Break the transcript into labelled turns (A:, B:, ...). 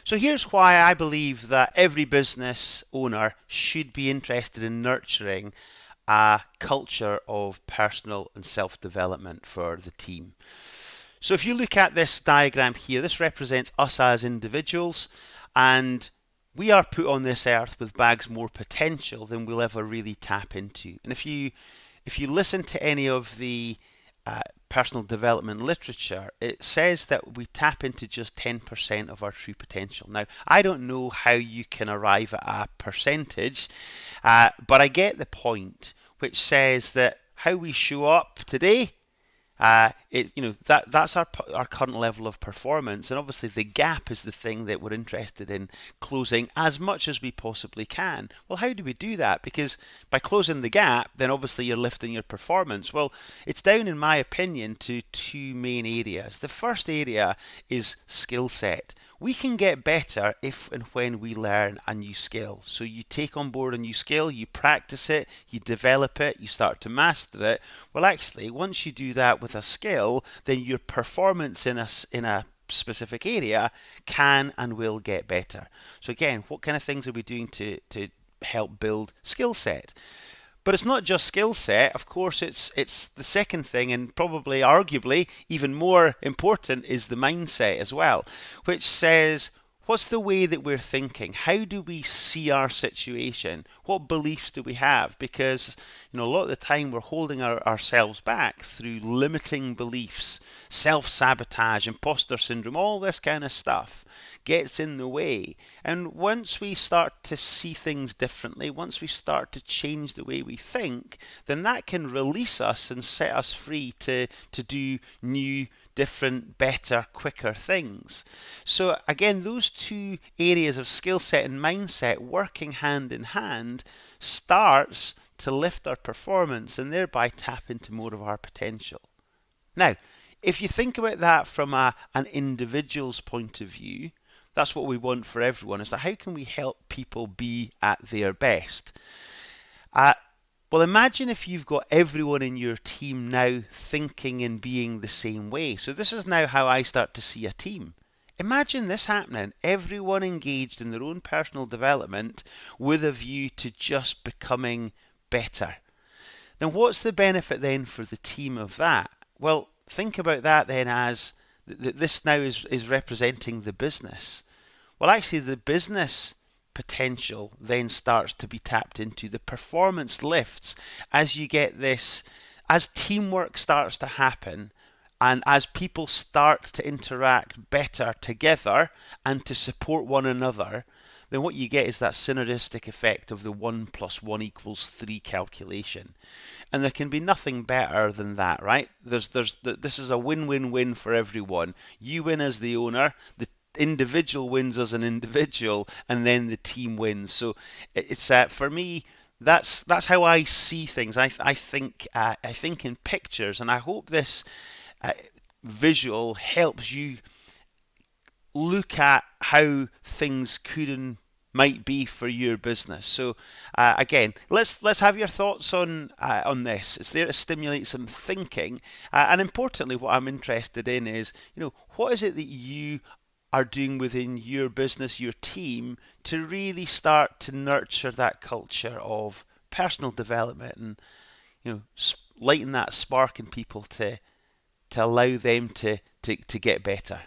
A: So here's why I believe that every business owner should be interested in nurturing a culture of personal and self-development for the team. So if you look at this diagram here, this represents us as individuals, and we are put on this earth with bags more potential than we'll ever really tap into. And if you listen to any of the personal development literature, it says that we tap into just 10% of our true potential. Now, I don't know how you can arrive at a percentage, but I get the point, which says that how we show up today, that's our current level of performance, and obviously the gap is the thing that we're interested in closing as much as we possibly can. Well, how do we do that? Because by closing the gap, then obviously you're lifting your performance. Well, it's down, in my opinion, to two main areas. The first area is skill set. We can get better if and when we learn a new skill. So you take on board a new skill, you practice it, you develop it, you start to master it. Well, actually, once you do that with a skill, then your performance in a specific area can and will get better. So again, what kind of things are we doing to help build skill set? But it's not just skill set. Of course, it's the second thing, and probably arguably even more important is the mindset as well, which says, what's the way that we're thinking? How do we see our situation? What beliefs do we have? Because a lot of the time we're holding ourselves back through limiting beliefs, self-sabotage, imposter syndrome, all this kind of stuff gets in the way. And once we start to see things differently, once we start to change the way we think, then that can release us and set us free to do new, different, better, quicker things. So again, those two areas of skill set and mindset working hand in hand starts to lift our performance and thereby tap into more of our potential. Now, if you think about that from an individual's point of view, that's what we want for everyone, is that how can we help people be at their best? Well, imagine if you've got everyone in your team now thinking and being the same way. So this is now how I start to see a team. Imagine this happening, everyone engaged in their own personal development with a view to just becoming better. Then what's the benefit then for the team of that? Well, think about that then as this now is representing the business. Well, actually the business potential then starts to be tapped into. The performance lifts as you get this, as teamwork starts to happen, and as people start to interact better together and to support one another, then what you get is that synergistic effect of the 1 + 1 = 3 calculation. And there can be nothing better than that, right? This is a win-win-win for everyone. You win as the owner, the individual wins as an individual, and then the team wins. So it's for me, that's how I see things. I think in pictures, and I hope this visual helps you look at how things could and might be for your business. So again, let's have your thoughts on this. It's there to stimulate some thinking, and importantly, what I'm interested in is, what is it that you are doing within your business, your team, to really start to nurture that culture of personal development and lighten that spark in people to allow them to get better.